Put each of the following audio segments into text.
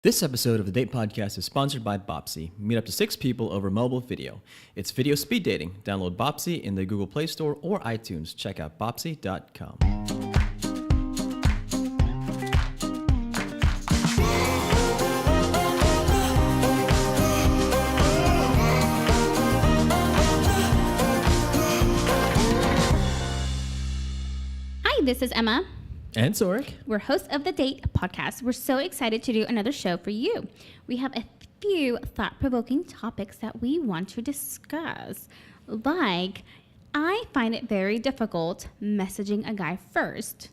This episode of the Date Podcast is sponsored by Bopsy. Meet up to 6 people over mobile video. It's video speed dating. Download Bopsy in the Google Play Store or iTunes. Check out bopsy.com. Hi, this is Emma. And Zorric. We're hosts of the Date Podcast. We're so excited to do another show for you. We have a few thought-provoking topics that we want to discuss. Like, I find it very difficult messaging a guy first.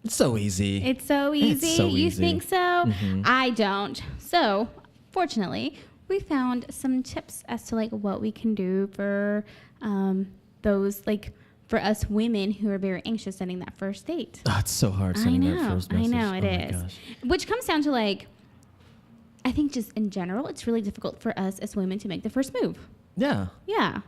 It's so easy. It's so easy. It's so you easy. think so? Mm-hmm. I don't. So, fortunately, we found some tips as to like what we can do for those like for us women who are very anxious setting that first date. Oh, it's so hard sending that first message. I know, it is. Gosh. Which comes down to like, I think just in general, it's really difficult for us as women to make the first move. Yeah. Yeah.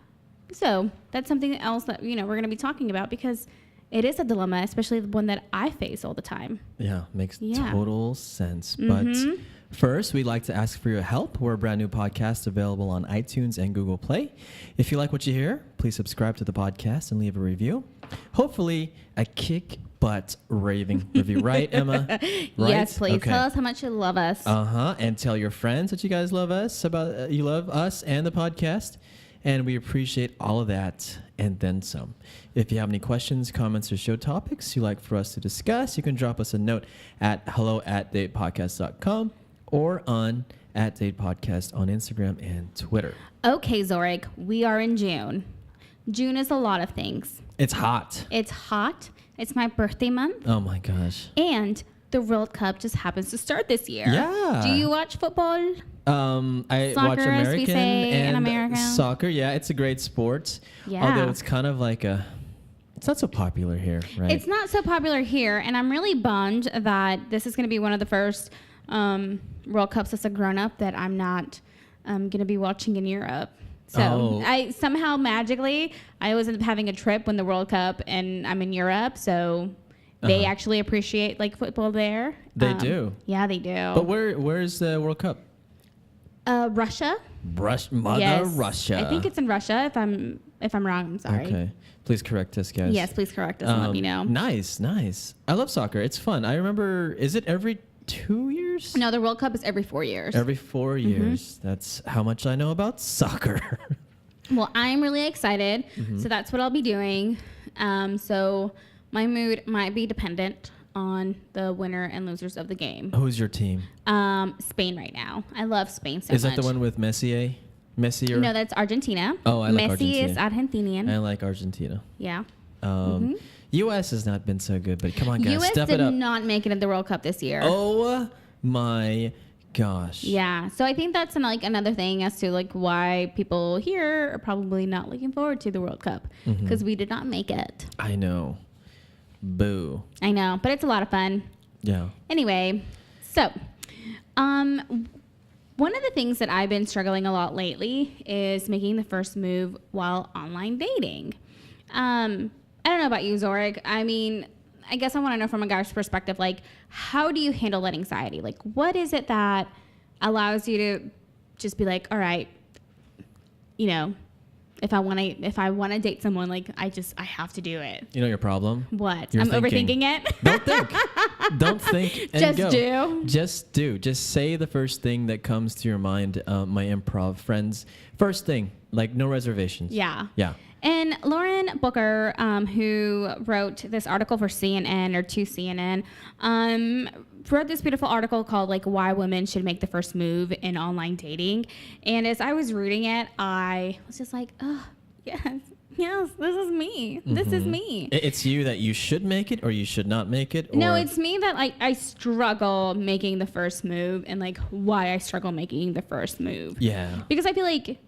So that's something else that, we're going to be talking about because it is a dilemma, especially the one that I face all the time. Yeah, makes total sense. Mm-hmm. But first, we'd like to ask for your help. We're a brand new podcast available on iTunes and Google Play. If you like what you hear, please subscribe to the podcast and leave a review. Hopefully, a kick-butt raving review. Right, Emma? Right? Yes, please. Okay. Tell us how much you love us. And tell your friends that you guys love us, you love us and the podcast. And we appreciate all of that and then some. If you have any questions, comments, or show topics you'd like for us to discuss, you can drop us a note at hello@datepodcast.com or on @datepodcast on Instagram and Twitter. Okay, Zorric, we are in June. June is a lot of things. It's hot. It's hot. It's my birthday month. Oh, my gosh. And the World Cup just happens to start this year. Yeah. Do you watch football? I Soccer, watch as American we say in and America. soccer. Yeah, it's a great sport. Yeah. Although it's kind of like it's not so popular here, right? It's not so popular here, and I'm really bummed that this is going to be one of the first World Cups as a grown-up that I'm not going to be watching in Europe. So I somehow magically, I always end up having a trip when the World Cup, and I'm in Europe, so they actually appreciate like football there. They do. Yeah, they do. But where's the World Cup? Russia. Russia. I think it's in Russia. If I'm wrong, I'm sorry. Okay. Please correct us, guys. Yes, please correct us and let me know. Nice. I love soccer. It's fun. I remember, is it every 2 years? No, the World Cup is every 4 years. Every 4 years. That's how much I know about soccer. Well, I'm really excited. So that's what I'll be doing. So my mood might be dependent on the winner and losers of the game. Who's your team? Spain right now. I love Spain so much. Is that much. the one with Messi? No, that's Argentina. Oh, I like Argentina. Messi is Argentinian. I like Argentina. Yeah. U.S. has not been so good, but come on, guys, step it up. U.S. did not make it in the World Cup this year. Oh, my gosh. Yeah. So I think that's another thing as to like why people here are probably not looking forward to the World Cup because we did not make it. I know. Boo. I know, but it's a lot of fun. Yeah. Anyway, so one of the things that I've been struggling a lot lately is making the first move while online dating. I don't know about you, Zorric. I mean, I guess I want to know from a guy's perspective, like, how do you handle that anxiety? Like, what is it that allows you to just be like, all right, if I want to date someone, like, I have to do it. You know your problem? What? You're overthinking it? Don't think. Don't think and just go. do. Just do. Just say the first thing that comes to your mind. My improv friends. First thing, like no reservations. Yeah. Yeah. And Lauren Booker, who wrote this article for CNN or to CNN, wrote this beautiful article called like Why Women Should Make the First Move in Online Dating. And as I was reading it, I was just like, oh, yes, this is me. This is me. It's you that you should make it or you should not make it? Or? No, it's me that like I struggle making the first move and like why I struggle making the first move. Yeah. Because I feel like,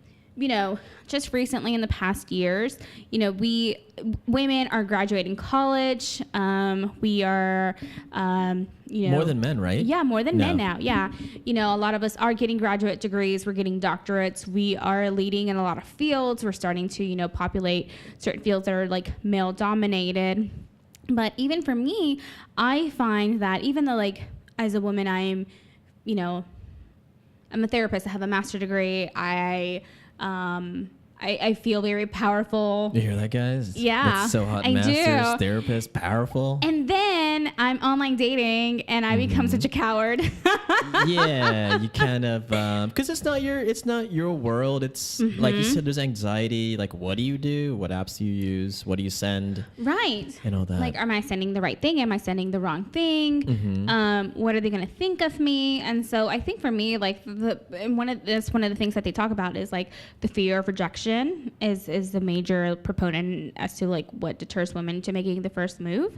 just recently in the past years, we women are graduating college. We are, more than men, right? Yeah, more than men now. Yeah. A lot of us are getting graduate degrees. We're getting doctorates. We are leading in a lot of fields. We're starting to, populate certain fields that are like male dominated. But even for me, I find that even though like as a woman, I am you know, I'm a therapist. I have a master's degree. I feel very powerful. You hear that, guys? Yeah. That's so hot. I Masters, do. therapist, powerful. And then I'm online dating and I become such a coward. Yeah, you kind of, because it's not your world. It's like you said, there's anxiety. Like, what do you do? What apps do you use? What do you send? Right. And all that. Like, am I sending the right thing? Am I sending the wrong thing? What are they going to think of me? And so I think for me, like one of the things that they talk about is like the fear of rejection is the major proponent as to like what deters women to making the first move.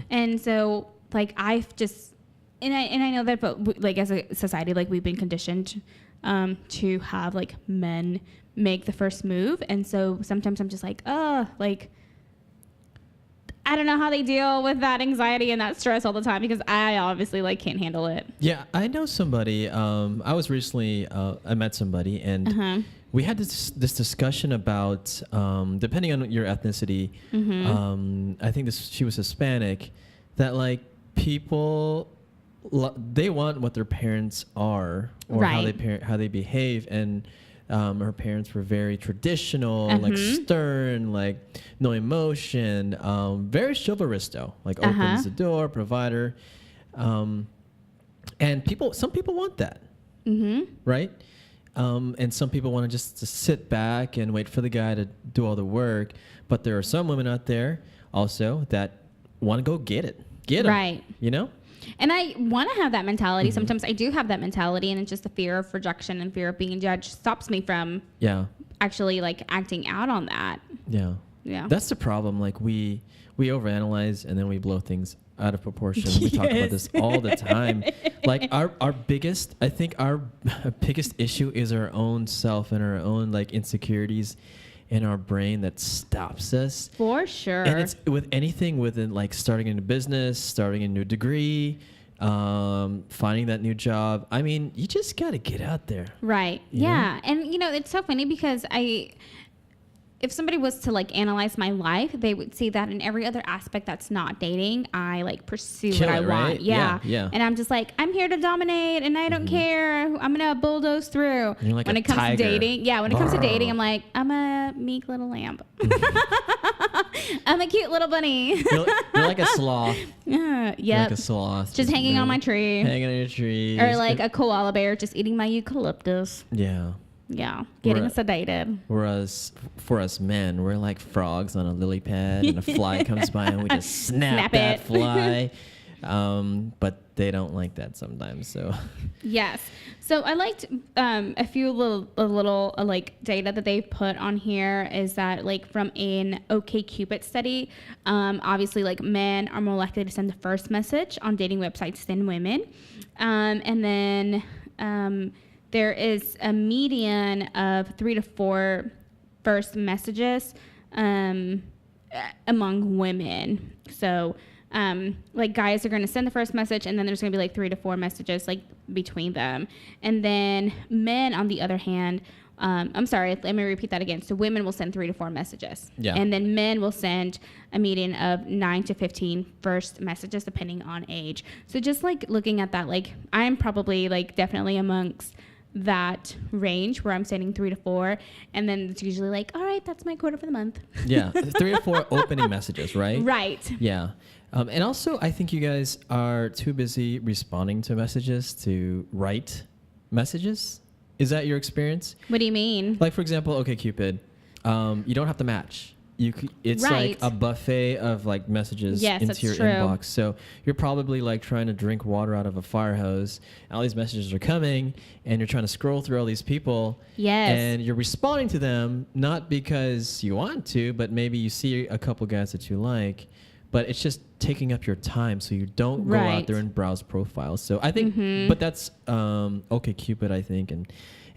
And so like I've just and I know that, but like as a society, like we've been conditioned to have like men make the first move, and so sometimes I'm just like, like I don't know how they deal with that anxiety and that stress all the time, because I obviously like can't handle it. Yeah, I know somebody. I was recently I met somebody, and we had this discussion about depending on your ethnicity. I think she was Hispanic. That like people they want what their parents are, or how they behave, and her parents were very traditional, like stern, like no emotion, very chivalrous though, like opens the door, provider, and some people want that, right? And some people want to just sit back and wait for the guy to do all the work, but there are some women out there also that want to go get it, right? You know. And I want to have that mentality. Sometimes I do have that mentality, and it's just the fear of rejection and fear of being judged stops me from actually like acting out on that. Yeah. That's the problem. Like we overanalyze and then we blow things out of proportion. We talk about this all the time. Like our biggest issue is our own self and our own like insecurities in our brain that stops us. For sure. And it's with anything within like starting a new business, starting a new degree, finding that new job. I mean, you just got to get out there. Right. Yeah. And you know, it's so funny because if somebody was to like analyze my life, they would see that in every other aspect that's not dating, I like pursue what I want. Yeah. And I'm just like, I'm here to dominate and I don't care. I'm going to bulldoze through. You're like when a it comes tiger. to dating. Yeah. When it comes to dating, I'm like, I'm a meek little lamb. I'm a cute little bunny. You're like a sloth. Yep. Like a sloth. Just hanging on my tree. Hanging on your tree. Or like a koala bear just eating my eucalyptus. Yeah. Yeah, getting sedated. Whereas for us men, we're like frogs on a lily pad, and a fly comes by and we just snap that fly. But they don't like that sometimes. So yes. So I liked a few little like data that they put on here is that like from an OkCupid study, obviously like men are more likely to send the first message on dating websites than women, and then there is a median of 3 to 4 first messages among women. So like guys are going to send the first message, and then there's going to be like 3 to 4 messages like between them. And then men, on the other hand, I'm sorry, let me repeat that again. So women will send 3 to 4 messages. Yeah. And then men will send a median of 9 to 15 first messages depending on age. So just like looking at that, like I'm probably like definitely amongst that range where I'm sending 3 to 4, and then it's usually like, all right, that's my quota for the month. Yeah, 3 or 4 opening messages, right? Right. Yeah. And also, I think you guys are too busy responding to messages to write messages. Is that your experience? What do you mean? Like, for example, OkCupid, you don't have to match. It's right. like a buffet of like messages into your inbox. So you're probably like trying to drink water out of a fire hose. And all these messages are coming, and you're trying to scroll through all these people. Yes. And you're responding to them not because you want to, but maybe you see a couple guys that you like. But it's just taking up your time, so you don't go out there and browse profiles. So I think, but that's OkCupid, I think,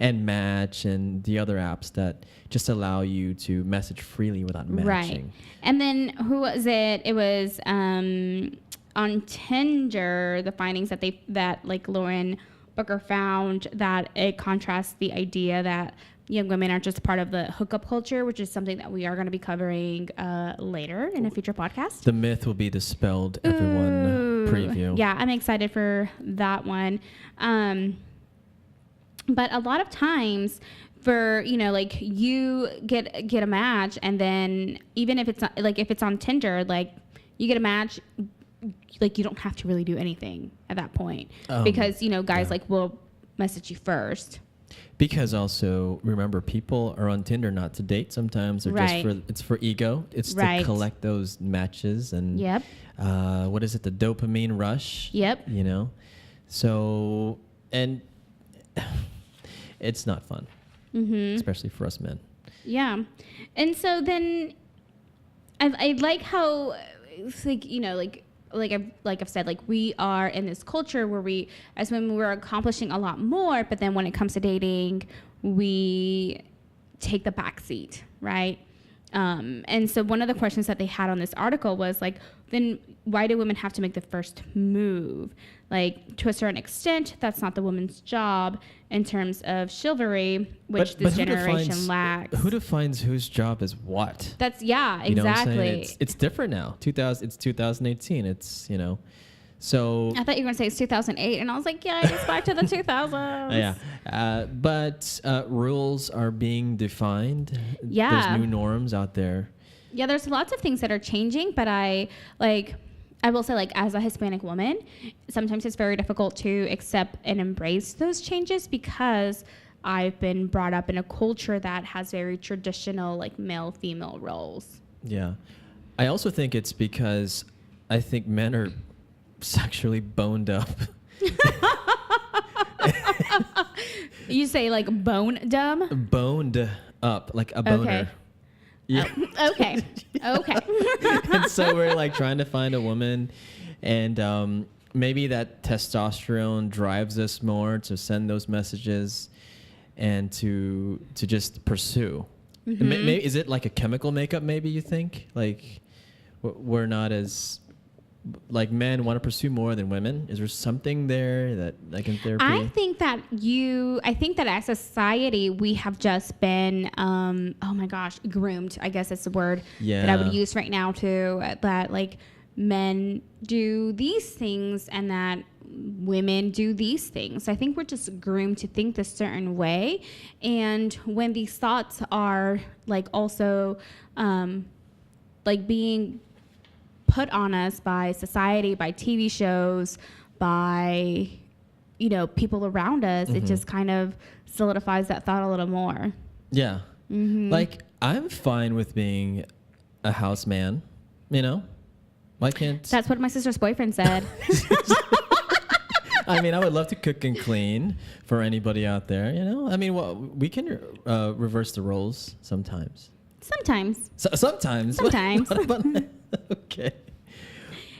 and Match and the other apps that just allow you to message freely without matching. Right. And then who was it? It was on Tinder, the findings that like Lauren Booker found, that it contrasts the idea that young women are just part of the hookup culture, which is something that we are going to be covering later in a future podcast. The myth will be dispelled, everyone. Preview. Yeah, I'm excited for that one. But a lot of times for, you know, like you get a match, and then even if it's not, like if it's on Tinder, like you get a match, like you don't have to really do anything at that point, because, you know, guys like will message you first. Because also remember, people are on Tinder not to date sometimes, or it's for ego. It's to collect those matches and what is it, the dopamine rush? Yep. You know, so, and it's not fun, especially for us men. Yeah, and so then I like how it's like, you know, like I've said, like we are in this culture where we, as women, we're accomplishing a lot more, but then when it comes to dating, we take the back seat, right? And so one of the questions that they had on this article was like, then why do women have to make the first move? Like, to a certain extent, that's not the woman's job in terms of chivalry, which this generation lacks. Who defines whose job is what? That's, yeah, exactly. You know what I'm saying? It's different now. It's 2018. It's, you know, so. I thought you were going to say it's 2008, and I was like, yeah, it's back to the 2000s. Yeah. But rules are being defined. Yeah. There's new norms out there. Yeah, there's lots of things that are changing, but I will say, like, as a Hispanic woman, sometimes it's very difficult to accept and embrace those changes because I've been brought up in a culture that has very traditional, like, male-female roles. Yeah. I also think it's because I think men are sexually boned up. You say, like, bone dumb? Boned up, like a boner. Okay. Yeah. Okay. And so we're like trying to find a woman, and maybe that testosterone drives us more to send those messages and to just pursue. Maybe, is it like a chemical makeup? Maybe you think like we're not as, like, men want to pursue more than women. Is there something there that, like, in therapy? I think that as a society, we have just been, oh my gosh, groomed, I guess that's the word that I would use right now, to that, like, men do these things and that women do these things. I think we're just groomed to think this certain way. And when these thoughts are, like, also, like, being put on us by society, by TV shows, by, you know, people around us, it just kind of solidifies that thought a little more. Yeah. Like, I'm fine with being a house man, you know? Why can't... That's what my sister's boyfriend said. I mean, I would love to cook and clean for anybody out there, you know? I mean, well, we can reverse the roles sometimes. Sometimes. Sometimes. Okay.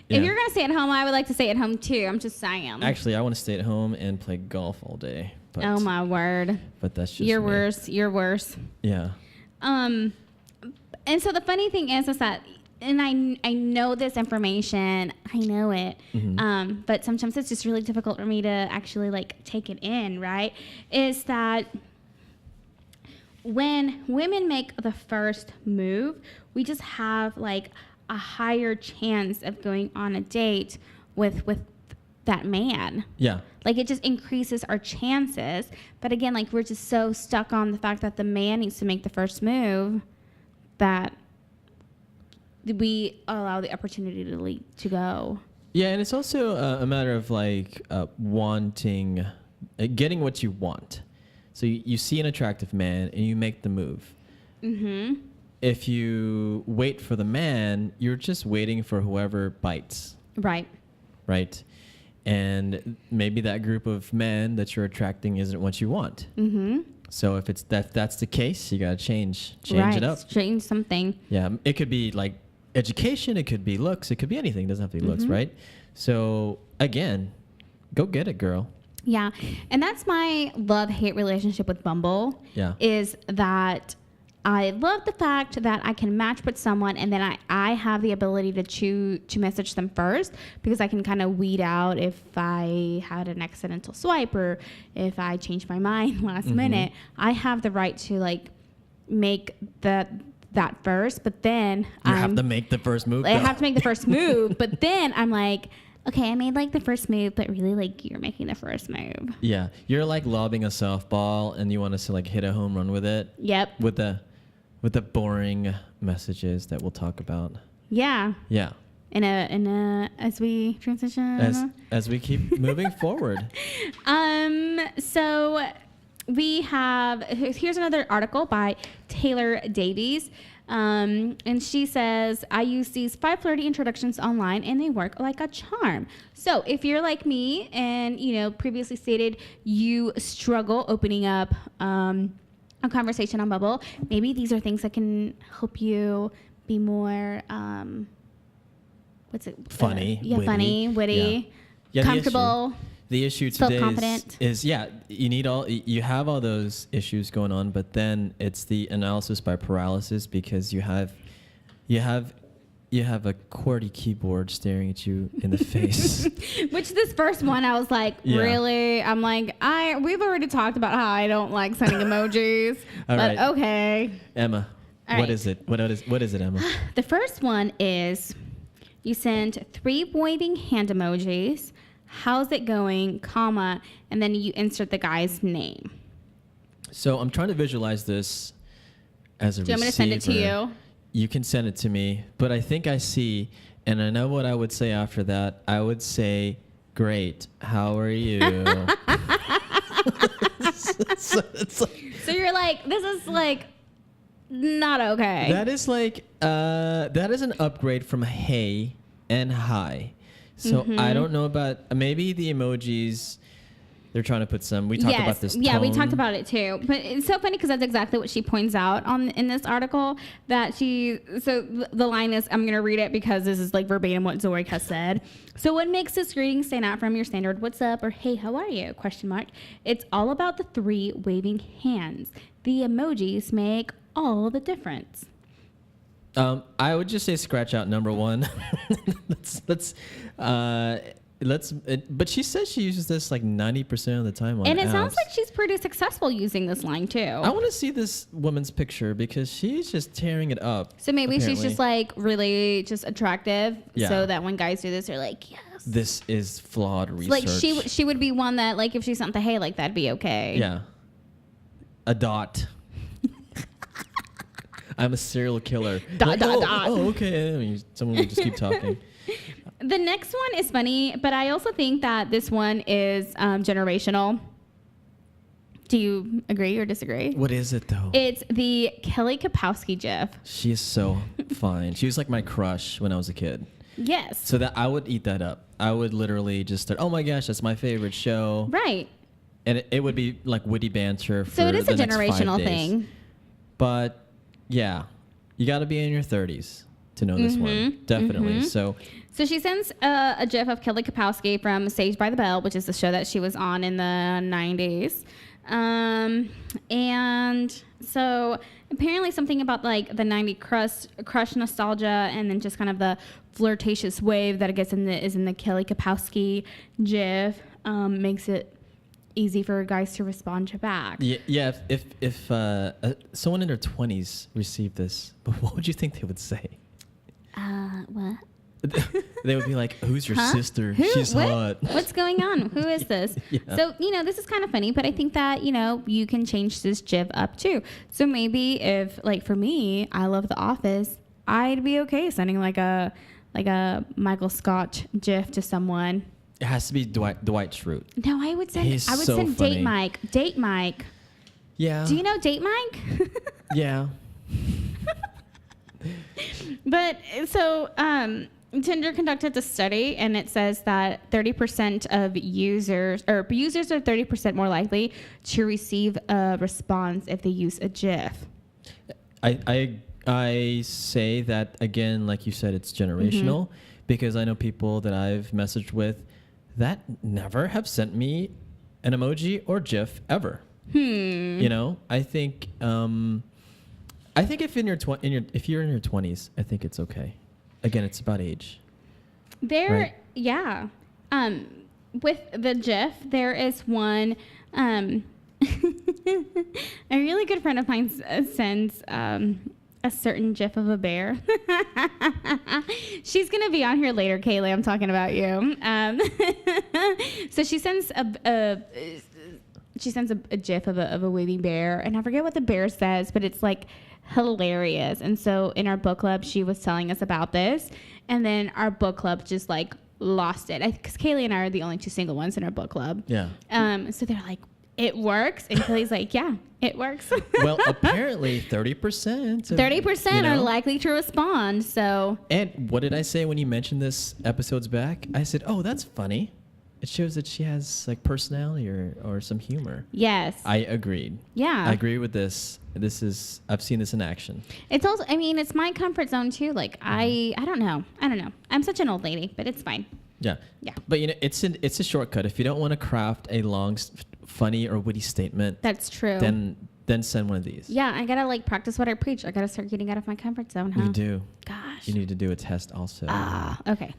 If you're going to stay at home, I would like to stay at home too. I'm just saying. Actually, I want to stay at home and play golf all day. But, oh my word. But that's just You're me. worse. You're worse. Yeah. And so the funny thing is that, and I know this information, I know it, but sometimes it's just really difficult for me to actually, like, take it in, right? Is that when women make the first move, we just have, like, a higher chance of going on a date with that man. Yeah. Like, it just increases our chances. But again, like, we're just so stuck on the fact that the man needs to make the first move that we allow the opportunity to go. Yeah, and it's also a matter of, like, wanting, getting what you want. So you see an attractive man and you make the move. If you wait for the man, you're just waiting for whoever bites. Right. And maybe that group of men that you're attracting isn't what you want. So if that's the case, you gotta change it up. Change something. Yeah, it could be like education, it could be looks, it could be anything. It doesn't have to be looks, right? So again, go get it, girl. Yeah, and that's my love-hate relationship with Bumble. Yeah, is that I love the fact that I can match with someone and then I have the ability to message them first, because I can kind of weed out if I had an accidental swipe or if I changed my mind last minute. I have the right to, like, make that first, but then I have to make the first move. I have to make the first move, but then I'm like, okay, I made like the first move, but really like you're making the first move. Yeah. You're like lobbing a softball and you want us to like hit a home run with it. Yep. With the boring messages that we'll talk about. Yeah. Yeah. As we transition. As we keep moving forward. So we have, here's another article by Taylor Davies. And she says, I use these 5 flirty introductions online and they work like a charm. So if you're like me and, previously stated you struggle opening up a conversation on Bumble, maybe these are things that can help you be more, funny, witty, comfortable. The issue today self-confident. is you have all those issues going on, but then it's the analysis by paralysis because you have a QWERTY keyboard staring at you in the face. Which this first one, I was like, really? I'm like, we've already talked about how I don't like sending emojis, but right. Okay. Emma, what is it? What is it, Emma? The first one is you send 3 waving hand emojis. How's it going, comma, and then you insert the guy's name. So I'm trying to visualize this as a receiver. Do you want me to send it to you? You can send it to me, but I think I see, and I know what I would say after that. I would say, great, how are you? So you're like, this is like not okay. That is like, that is an upgrade from hey and hi. So I don't know about, maybe the emojis, they're trying to put some, we talked about this tone. Yeah, we talked about it too. But it's so funny because that's exactly what she points out in this article, that the line is, I'm going to read it because this is like verbatim what Zorric has said. So what makes this greeting stand out from your standard what's up or hey, how are you? ? It's all about the 3 waving hands. The emojis make all the difference. I would just say scratch out number 1. But she says she uses this like 90% of the time on and it apps. sounds like she's pretty successful using this line too. I want to see this woman's picture because she's just tearing it up. So maybe she's just like really just attractive, so that when guys do this, they're like, yes. This is flawed research. Like she would be one that like if she sent the hey, like that'd be okay. Yeah. A dot. I'm a serial killer. Dot. Oh, okay. I mean, someone would just keep talking. The next one is funny, but I also think that this one is generational. Do you agree or disagree? What is it, though? It's the Kelly Kapowski gif. She is so fine. She was like my crush when I was a kid. Yes. So that I would eat that up. I would literally just start, oh my gosh, that's my favorite show. Right. And it would be like witty banter for so it is the a generational thing. But yeah, you got to be in your 30s to know this one. Definitely. So she sends a gif of Kelly Kapowski from Saved by the Bell, which is the show that she was on in the 90s. And so apparently something about like the 90s crush nostalgia and then just kind of the flirtatious wave that it gets is in the Kelly Kapowski gif makes it easy for guys to respond back. Yeah. If someone in their 20s received this, what would you think they would say? What? They would be like, who's your sister? She's hot. What's going on? Who is this? Yeah. So, this is kind of funny, but I think that, you can change this gif up too. So maybe if, like for me, I love The Office, I'd be okay sending like a Michael Scott gif to someone. It has to be Dwight Schrute. No, I would send so send funny. Date Mike. Yeah. Do you know Date Mike? Yeah. But so Tinder conducted a study, and it says that 30% of users are 30% more likely to receive a response if they use a GIF. I say that again, like you said, it's generational because I know people that I've messaged with that never have sent me an emoji or GIF ever. I think if if you're in your 20s, I think it's okay. Again, it's about age. Right? Yeah. With the GIF, there is one. A really good friend of mine sends a certain gif of a bear. She's gonna be on here later, Kaylee. I'm talking about you. So she sends a gif of a waving bear, and I forget what the bear says, but it's like hilarious. And so in our book club, she was telling us about this, and then our book club just like lost it, because Kaylee and I are the only two single ones in our book club. Yeah. So they're like, it works, and Kaylee's like, yeah, it works. Well, apparently 30%. 30% are likely to respond. So. And what did I say when you mentioned this episodes back? I said, oh, that's funny. It shows that she has like personality or some humor. Yes. I agreed. Yeah. I agree with this. I've seen this in action. It's also, I mean, it's my comfort zone too. Like I don't know. I'm such an old lady, but it's fine. Yeah. Yeah. But it's a shortcut. If you don't want to craft a long, funny or witty statement. That's true. Then send one of these. Yeah. I got to like practice what I preach. I got to start getting out of my comfort zone, huh? You do. Gosh. You need to do a test also. Okay.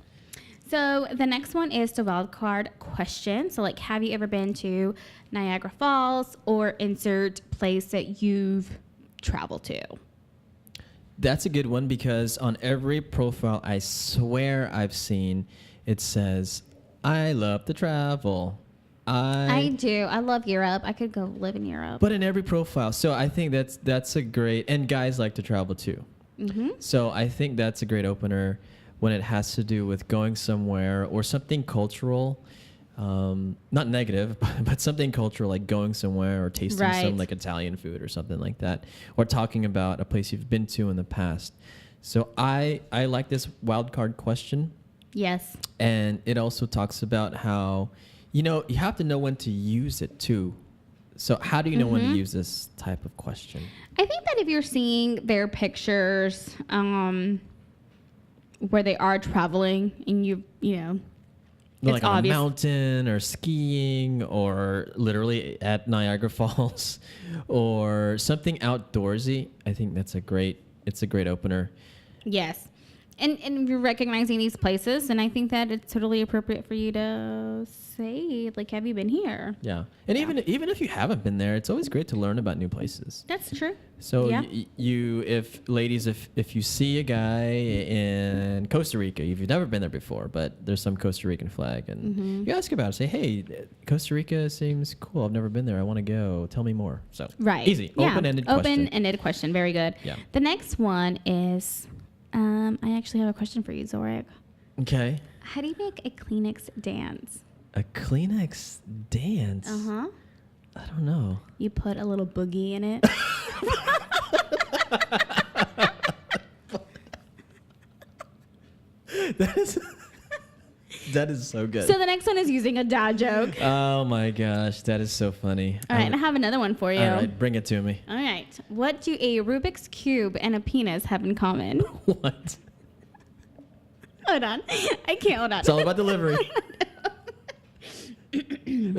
So the next one is the wild card question. So like, have you ever been to Niagara Falls or insert place that you've traveled to? That's a good one, because on every profile I swear I've seen, it says, I love to travel. I do. I love Europe. I could go live in Europe. But in every profile. So I think that's a great, and guys like to travel too. Mm-hmm. So I think that's a great opener when it has to do with going somewhere or something cultural, not negative, but something cultural, like going somewhere or tasting some like Italian food or something like that, or talking about a place you've been to in the past. So I like this wild card question. Yes. And it also talks about how, you have to know when to use it too. So how do you know when to use this type of question? I think that if you're seeing their pictures, where they are traveling, and you know, like on a mountain or skiing or literally at Niagara Falls or something outdoorsy, I think it's a great opener. Yes. And you're recognizing these places, and I think that it's totally appropriate for you to say, like, have you been here? Yeah. And even if you haven't been there, it's always great to learn about new places. That's true. So if you see a guy in Costa Rica, if you've never been there before, but there's some Costa Rican flag, and you ask about it, say, hey, Costa Rica seems cool. I've never been there. I want to go. Tell me more. So easy. Yeah. Open-ended question. Open-ended question. Very good. Yeah. The next one is, I actually have a question for you, Zorric. Okay. How do you make a Kleenex dance? A Kleenex dance? Uh-huh. I don't know. You put a little boogie in it. That is so good. So the next one is using a dad joke. Oh my gosh, that is so funny. All right, I have another one for you. All right, bring it to me. All right. What do a Rubik's Cube and a penis have in common? What? Hold on. I can't. Hold on. It's all about delivery.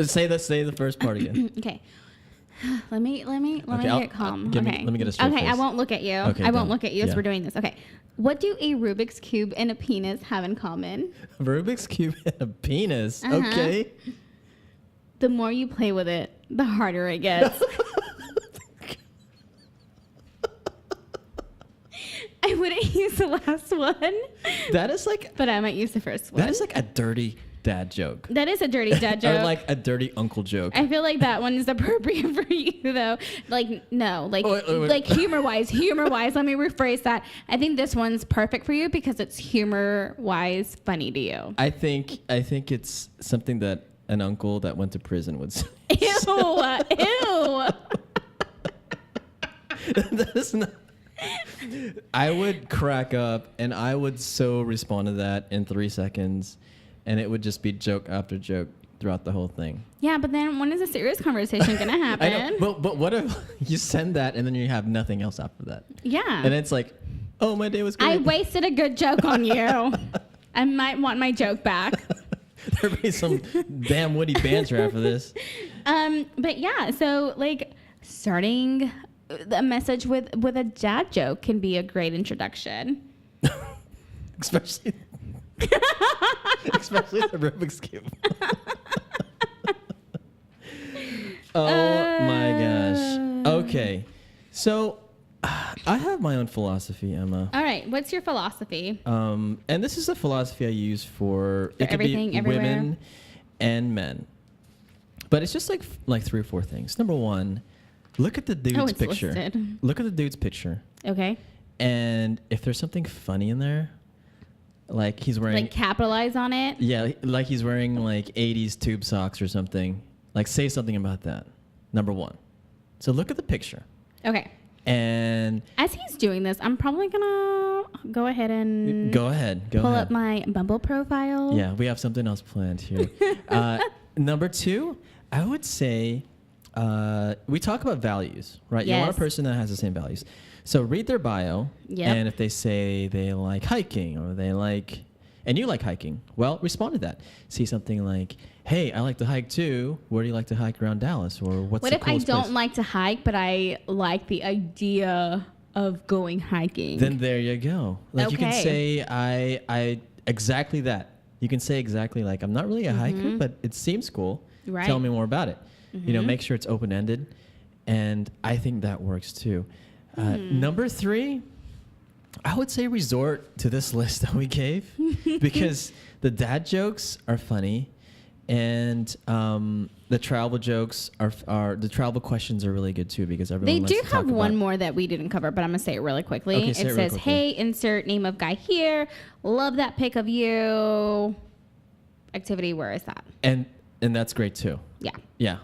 Say the first part again. Okay. Let me get calm. Let me get a straight Okay, face. I won't look at you. Okay, I won't don't. look at you as Yeah. we're doing this. Okay. What do a Rubik's Cube and a penis have in common? Rubik's Cube and a penis. Uh-huh. Okay. The more you play with it, the harder it gets. I wouldn't use the last one. That is like. But I might use the first one. That is like a dirty dad joke. That is a dirty dad joke. Or like a dirty uncle joke. I feel like that one is appropriate for you, though. Like, no, like, wait. like humor-wise. Let me rephrase that. I think this one's perfect for you because it's humor-wise funny to you. I think it's something that an uncle that went to prison would say. Ew, ew. That is not. I would crack up and I would so respond to that in 3 seconds, and it would just be joke after joke throughout the whole thing. Yeah, but then when is a serious conversation gonna happen? I know, but what if you send that and then you have nothing else after that? Yeah. And it's like, oh, my day was great. I wasted a good joke on you. I might want my joke back. There'd be some damn witty banter after this. But yeah, so like starting a message with a dad joke can be a great introduction. Especially the Rubik's Cube. Oh my gosh. Okay. So I have my own philosophy, Emma. All right. What's your philosophy? And this is a philosophy I use for it could everything, be everywhere? women and men. But it's just like 3 or 4 things. Number 1, look at the dude's it's picture. listed. Look at the dude's picture. Okay. And if there's something funny in there, like he's wearing Like capitalize on it. yeah, like he's wearing like 80s tube socks or something. Like say something about that. Number 1. So look at the picture. Okay. And As he's doing this, I'm probably gonna go ahead and go ahead. pull up my Bumble profile. Yeah, we have something else planned here. Number 2, I would say we talk about values, right? You want a Yes. person that has the same values. So read their bio, Yep. and if they say they like hiking or they like, and you like hiking, well, respond to that. See something like, hey, I like to hike too. Where do you like to hike around Dallas? Or what's What the if I coolest don't place? like to hike, but I like the idea of going hiking? Then there you go. Like you can Okay. say, I exactly that. You can say exactly like, I'm not really a hiker, but it seems cool. Right. Tell me more about it. You know, make sure it's open-ended. And I think that works too. Number 3, I would say resort to this list that we gave because the dad jokes are funny and the travel jokes are the travel questions are really good too because everyone They likes do to have talk one about- more that we didn't cover, but I'm gonna say it really quickly. Okay, It say it really says, quickly. "Hey, insert name of guy here. Love that pic of you. Activity, where is that?" and that's great too. Yeah. Yeah.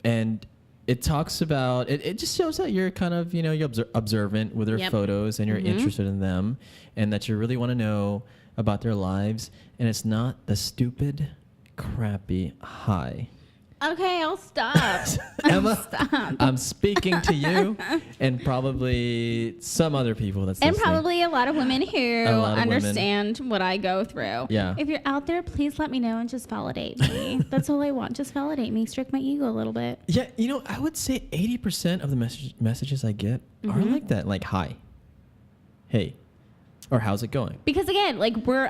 And it talks about, it just shows that you're kind of, you're observant with their Yep. photos and you're interested in them and that you really want to know about their lives. And it's not the stupid, crappy hi. Okay, I'll stop. Emma, Stop. I'm speaking to you and probably some other people that's And listening. probably a lot of women who A lot of understand what I go through. Yeah. If you're out there, please let me know and just validate me. That's all I want. Just validate me. Stroke my ego a little bit. Yeah, I would say 80% of the messages I get are like that, like hi, hey, or how's it going? Because again, like if we're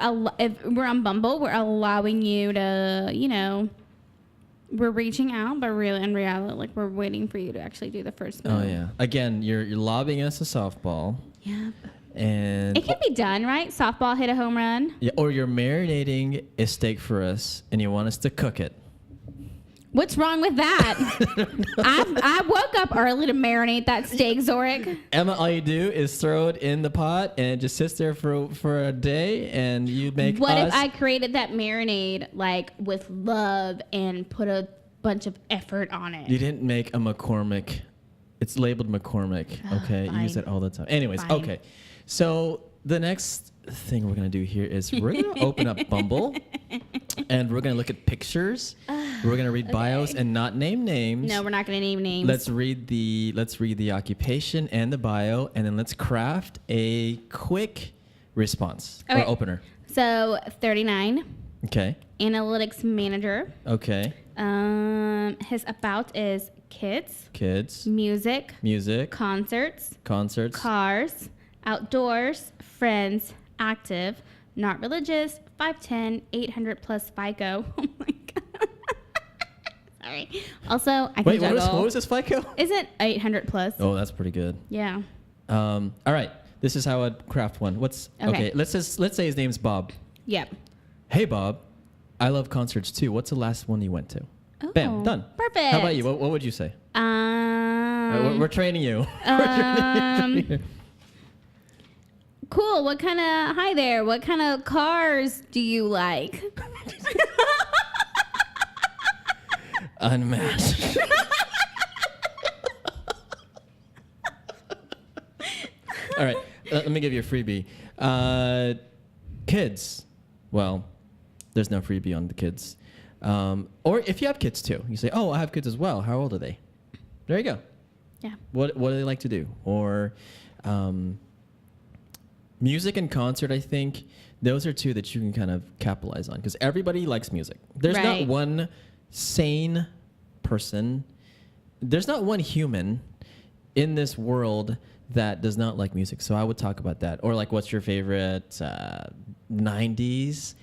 on Bumble, we're allowing you to, we're reaching out, but really in reality, like we're waiting for you to actually do the first move. Oh yeah. Again, you're lobbing us a softball, Yeah. and It can be done, right? Softball hit a home run. yeah, or you're marinating a steak for us, and you want us to cook it. What's wrong with that? I woke up early to marinate that steak, Zorric. Emma, all you do is throw it in the pot, and it just sits there for a day, and you make What us. if I created that marinade like with love and put a bunch of effort on it? You didn't make a McCormick. It's labeled McCormick. Okay, you use fine. it all the time. Anyways, Fine. okay. So the next thing we're gonna do here is we're gonna open up Bumble, and we're gonna look at pictures. We're gonna read bios and not name names. No, we're not going to name names. Let's read the occupation and the bio, and then let's craft a quick response Okay. or opener. So 39, Okay. analytics manager. Okay. His about is kids, Kids, music, music, concerts, concerts. cars, outdoors, friends, active, not religious, 5'10", 800 plus FICO. Oh my god. Sorry. Also, I can Wait, juggle. what was this FICO? Is it 800 plus? Oh, that's pretty good. Yeah. All right. This is how I'd craft one. Okay? Let's say his name's Bob. Yep. Hey, Bob. I love concerts too. What's the last one you went to? Oh, Bam, done. Perfect. How about you? What would you say? We're training you. Cool. What kind of, hi there, what kind of cars do you like? Unmatched. All right. Let me give you a freebie. Kids. Well, there's no freebie on the kids. Or if you have kids too, you say, "Oh, I have kids as well. How old are they?" There you go. Yeah. What do they like to do? Or music and concert. I think those are two that you can kind of capitalize on because everybody likes music. There's not Right. one sane person. There's not one human in this world that does not like music. So I would talk about that. Or like, what's your favorite 90s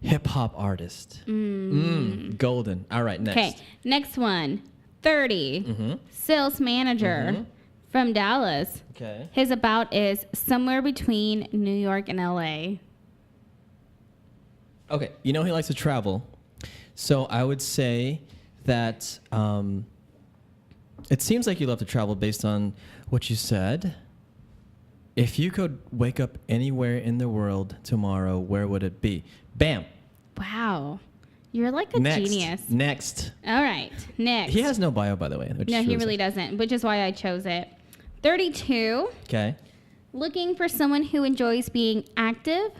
hip hop artist? Golden. All right, next. Okay. Next one. 30. Sales manager. from Dallas. Okay. His about is somewhere between New York and LA. Okay. You know he likes to travel. So I would say that it seems like you love to travel based on what you said. If you could wake up anywhere in the world tomorrow, where would it be? Bam. Wow. You're like a genius. Next. All right. Next. He has no bio, by the way. No, he really doesn't, which is why I chose it. 32. Okay. Looking for someone who enjoys being active,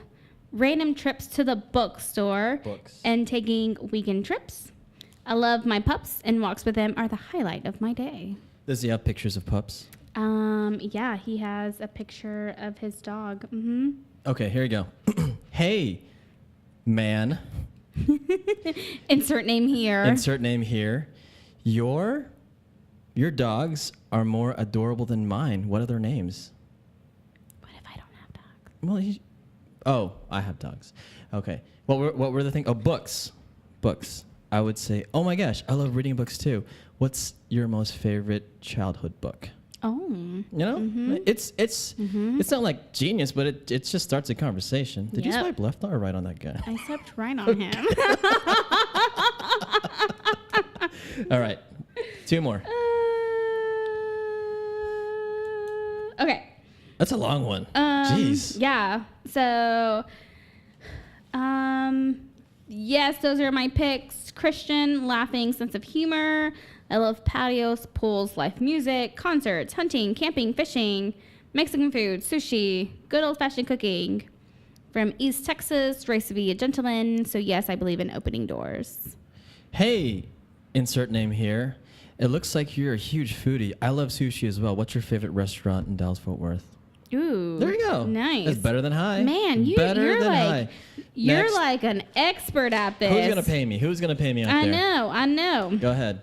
random trips to the bookstore, and taking weekend trips. I love my pups, and walks with them are the highlight of my day. Does he have pictures of pups? Yeah, he has a picture of his dog. Mm-hmm. Okay, here we go. Hey, man. Insert name here. Insert name here. Your dogs are more adorable than mine. What are their names? What if I don't have dogs? Well, I have dogs. Okay. What were the things? Oh, books. Books. I would say, oh my gosh, I love reading books too. What's your most favorite childhood book? Oh. You know? Mm-hmm. It's not like genius, but it just starts a conversation. Did you swipe left or right on that guy? I swiped right on him. All right. 2 more. Okay. That's a long one. Jeez. Yeah. So, yes, those are my picks. Christian, laughing, sense of humor. I love patios, pools, live music, concerts, hunting, camping, fishing, Mexican food, sushi, good old-fashioned cooking. From East Texas, raised to be a gentleman. So, yes, I believe in opening doors. Hey, insert name here. It looks like you're a huge foodie. I love sushi as well. What's your favorite restaurant in Dallas-Fort Worth? Ooh. There you go. Nice. It's better than high. Man, you're like an expert at this. Who's going to pay me? Who's going to pay me out there? I know. Go ahead.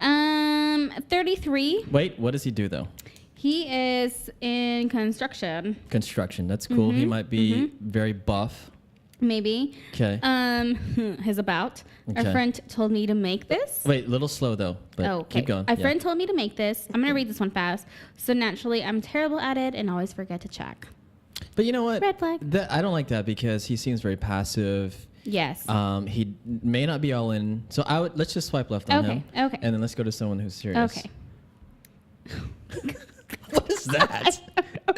33. Wait, what does he do though? He is in construction. Construction. That's cool. He might be very buff. Maybe. Okay. His about. Okay. A friend told me to make this. Wait, a little slow though. But okay. Keep going. A friend told me to make this. I'm gonna read this one fast. So naturally, I'm terrible at it and always forget to check. But you know what? Red flag. I don't like that because he seems very passive. Yes. He may not be all in. So let's just swipe left on him. Okay. And then let's go to someone who's serious. Okay. What is that?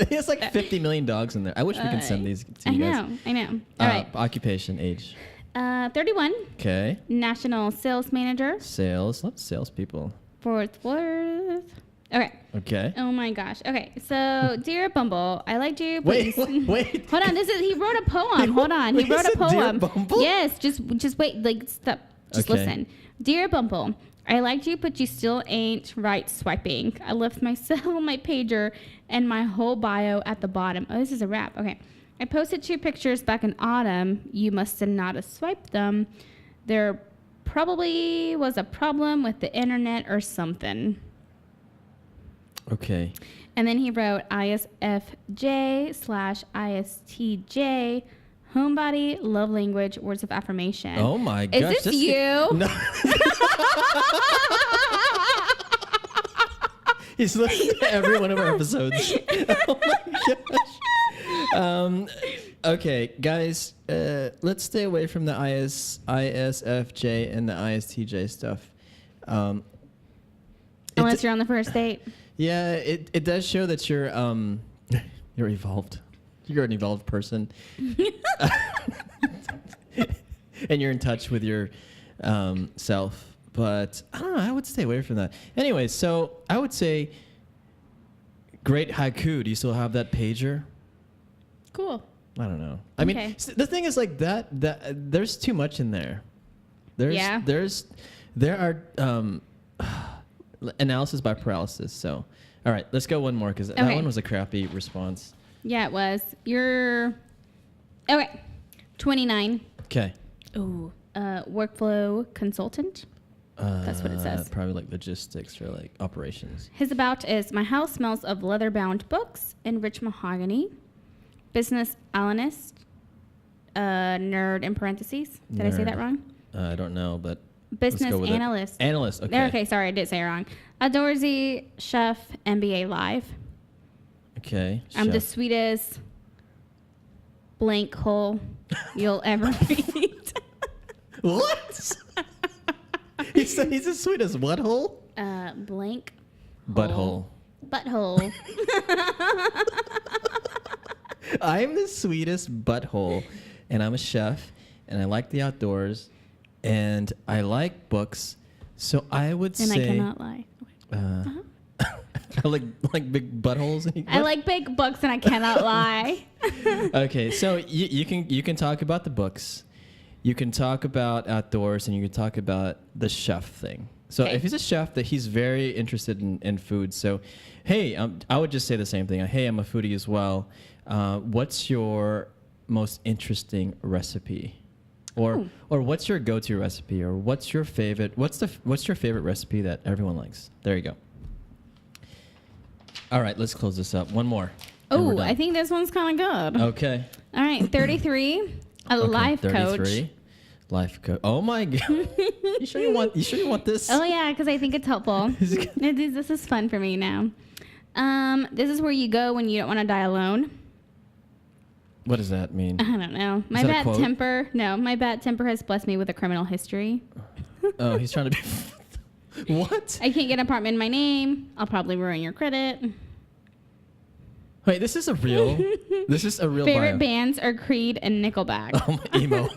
He has like 50 million dogs in there. I wish we could send these to you guys. I know. All right. Occupation, age. 31. Okay. National sales manager. Sales. Love salespeople. Fort Worth. Okay. Okay. Oh my gosh. Okay. So, dear Bumble, I liked you. Wait. Hold on. He wrote a poem. Hold on. He wrote a poem. Dear Bumble? Yes. Just wait. Like, stop. Just listen. Dear Bumble, I liked you, but you still ain't right swiping. I left my cell, my pager, and my whole bio at the bottom. Oh, this is a wrap. Okay. I posted 2 pictures back in autumn. You must have not have swiped them. There probably was a problem with the internet or something. Okay. And then he wrote ISFJ/ISTJ, homebody, love language, words of affirmation. Oh my gosh. Is this you? No. He's listening to every one of our episodes. Oh my gosh. Okay, guys, let's stay away from the ISFJ and the ISTJ stuff. Unless you're on the first date. Yeah, it does show that you're evolved. You're an evolved person. And you're in touch with your self. But I don't know, I would stay away from that. Anyway, so I would say great haiku. Do you still have that pager? Cool. I don't know. I mean, the thing is like that there's too much in there. There are analysis by paralysis. So, all right, let's go one more because that one was a crappy response. Yeah, it was. You're 29. Okay. Ooh, workflow consultant. That's what it says. Probably like logistics or like operations. His about is my house smells of leather-bound books and rich mahogany. Business analyst, nerd in parentheses. Did I say that wrong? I don't know, but Business analyst. Analyst, okay. Okay, sorry, I did say it wrong. Outdoorsy, chef, MBA live. Okay. I'm the chef. sweetest blank hole you'll ever meet. What? He said he's the sweetest what hole? Blank Butthole. Butthole. I'm the sweetest butthole, and I'm a chef, and I like the outdoors, and I like books. So I would And say I cannot lie. I like big buttholes. I like big books and I cannot lie. Okay, so you can talk about the books, you can talk about outdoors, and you can talk about the chef thing. So Okay. if he's a chef, that he's very interested in food. So, hey, I would just say the same thing. Hey, I'm a foodie as well. What's your most interesting recipe? Or what's your go-to recipe? Or what's your favorite? What's your favorite recipe that everyone likes? There you go. All right, let's close this up. One more. and we're Oh, done. I think this one's kind of good. Okay. All right, 33, a life 33. coach. Life coach. Oh my god. You sure you want this? Oh yeah, because I think it's helpful. This is fun for me now. This is where you go when you don't want to die alone. What does that mean? I don't know. My that a bad quote? temper. No, my bad temper has blessed me with a criminal history. Oh, he's trying to be. What? I can't get an apartment in my name. I'll probably ruin your credit. Wait, this is a real. This is a real Favorite bio. bands are Creed and Nickelback. Oh, my emo.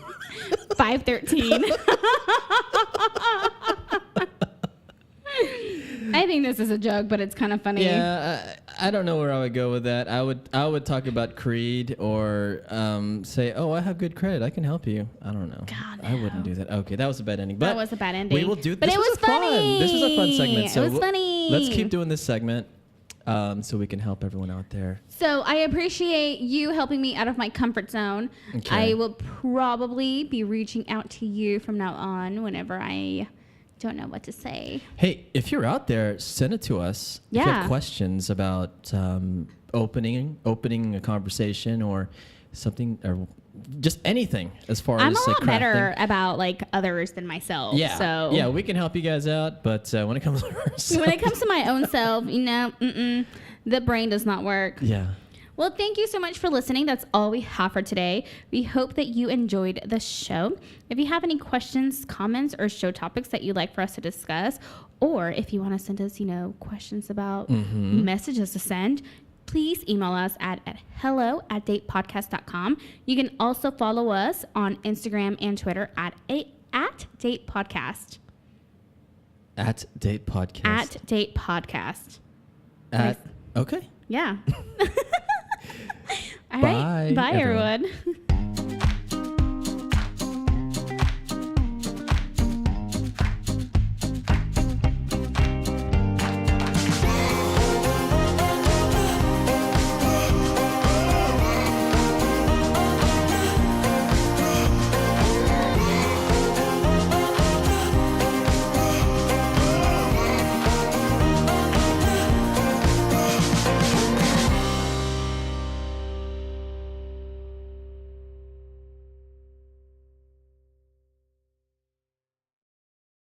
513. I think this is a joke, but it's kind of funny. Yeah, I don't know where I would go with that. I would talk about Creed or say, oh, I have good credit. I can help you. I don't know. God, I wouldn't no. do that. Okay, that was a bad ending. But That was a bad ending. We will do. But This it was funny. This was a fun segment. So it was funny. Let's keep doing this segment so we can help everyone out there. So I appreciate you helping me out of my comfort zone. Okay. I will probably be reaching out to you from now on whenever I don't know what to say. Hey, if you're out there, send it to us. If you Yeah. have questions about opening a conversation or something, or just anything as far I'm as a lot crafting. better about like others than myself. Yeah, So yeah, we can help you guys out, but when it comes to ourselves, when it comes to my own self, you know, the brain does not work. yeah. Well, thank you so much for listening. That's all we have for today. We hope that you enjoyed the show. If you have any questions, comments, or show topics that you'd like for us to discuss, or if you want to send us, questions about messages to send, please email us at hello@datepodcast.com. You can also follow us on Instagram and Twitter at datepodcast. At Date Podcast. At datepodcast. Okay. Yeah. All Bye, right. Bye, everyone. everyone.